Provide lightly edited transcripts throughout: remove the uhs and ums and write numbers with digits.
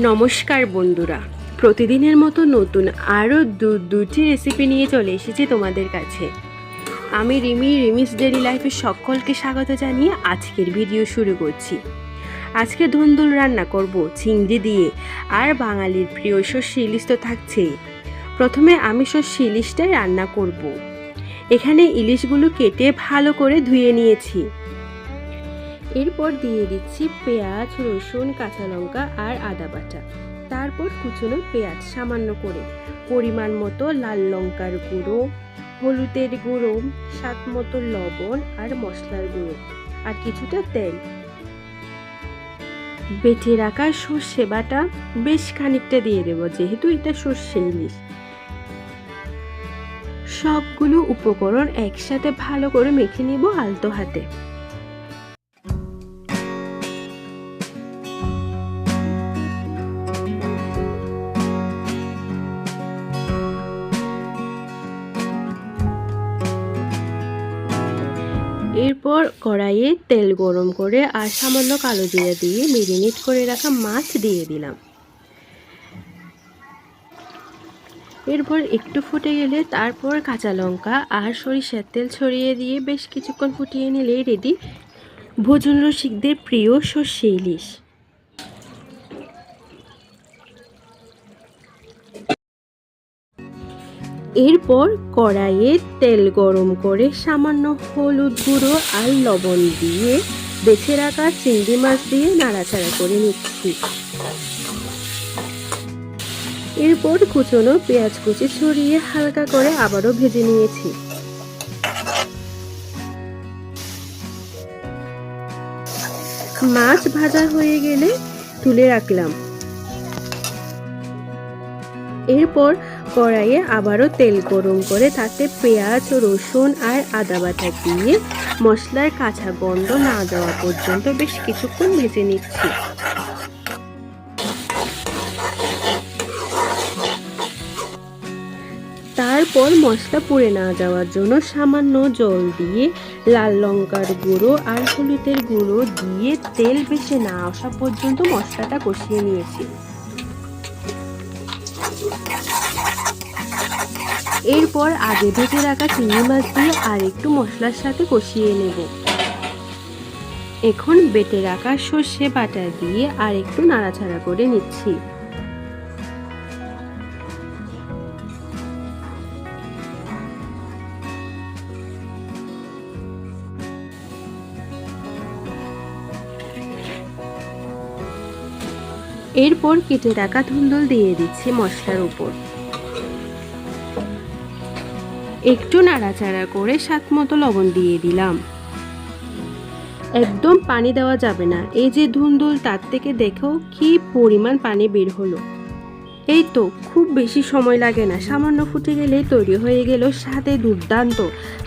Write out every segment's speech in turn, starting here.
নমস্কার বন্ধুরা, প্রতিদিনের মতো নতুন আরও দুটি রেসিপি নিয়ে চলে এসেছি তোমাদের কাছে। আমি রিমিস ডেইলি লাইফের সকলকে স্বাগত জানিয়ে আজকের ভিডিও শুরু করছি। আজকে ধুন্দুল রান্না করব চিংড়ি দিয়ে, আর বাঙালির প্রিয় সর্ষে ইলিশ তো থাকছেই। প্রথমে আমি সর্ষে ইলিশটাই রান্না করব। এখানে ইলিশগুলো কেটে ভালো করে ধুয়ে নিয়েছি। এরপর দিয়ে দিচ্ছি পেঁয়াজ, রসুন, কাঁচা লঙ্কা আর আদা বাটা। তারপর কুচনো পেঁয়াজ সামান্য করে, পরিমাণ মতো লাল লঙ্কার গুঁড়ো, হলুদের গুঁড়ো, স্বাদ মতো লবণ আর মশলার গুঁড়ো, আর কিছুটা তেল। বেটে রাখা সর্ষে বাটা বেশ খানিকটা দিয়ে দেবো, যেহেতু এটা সর্ষে ইলিশ। সবগুলো উপকরণ একসাথে ভালো করে মেখে নিব আলতো হাতে। এরপর কড়াইয়ে তেল গরম করে আর সামান্য কালো জিরা দিয়ে মেরিনেট করে রাখা মাছ দিয়ে দিলাম। এরপর একটু ফুটে গেলে তারপর কাঁচা লঙ্কা আর সরিষার তেল ছড়িয়ে দিয়ে বেশ কিছুক্ষণ ফুটিয়ে নিলেই রেডি ভোজন রসিকদের প্রিয় সর্ষে ইলিশ। এরপর কড়াইয়ে তেল গরম করে সামান্য হলুদ গুঁড়ো আর লবণ দিয়ে বেছে রাখা চিংড়ি মাছ দিয়ে নাড়াচাড়া করে নিচ্ছি। এরপর কুচনো পেঁয়াজ কুচি ছড়িয়ে হালকা করে আবারও ভেজে নিয়েছি। মাছ ভাজা হয়ে গেলে তুলে রাখলাম। এরপর কড়াইয়ে আবারও তেল গরম করে তাতে পেঁয়াজ, রসুন আর আদা বাটা দিয়ে মশলার কাঁচা গন্ধ না যাওয়া পর্যন্ত বেশ কিছুক্ষণ ভেজে নিচ্ছি। তারপর মশলা পুড়ে না যাওয়ার জন্য সামান্য জল দিয়ে লাল লঙ্কার গুঁড়ো আর হলুদের গুঁড়ো দিয়ে তেল ভেসে না আসা পর্যন্ত মশলাটা কষিয়ে নিয়েছি। এরপর আগে ভেজে রাখা চিংড়ি মাছ দিয়ে আর একটু মশলার সাথে কষিয়ে নেব। এখন বেটে রাখা সর্ষে বাটা দিয়ে আর একটু নাড়াচাড়া করে নিচ্ছি। এরপর কেটে রাখা ধুন্দুল দিয়ে দিচ্ছি মশলার উপর। একটু নাড়াচাড়া করে স্বাদ মতো লবণ দিয়ে দিলাম। একদম পানি দেওয়া যাবে না। এই যে ধুন্দুল, তার থেকে দেখো কি পরিমাণ পানি বের হলো। এই তো, খুব বেশি সময় লাগে না, সামান্য ফুটে গেলেই তৈরি হয়ে গেল স্বাদে দুর্দান্ত,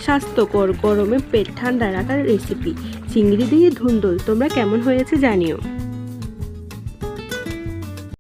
স্বাস্থ্যকর, গরমে পেট ঠান্ডা রাখার রেসিপি চিংড়ি দিয়ে ধুন্দুল। তোমরা কেমন হয়েছে জানিও।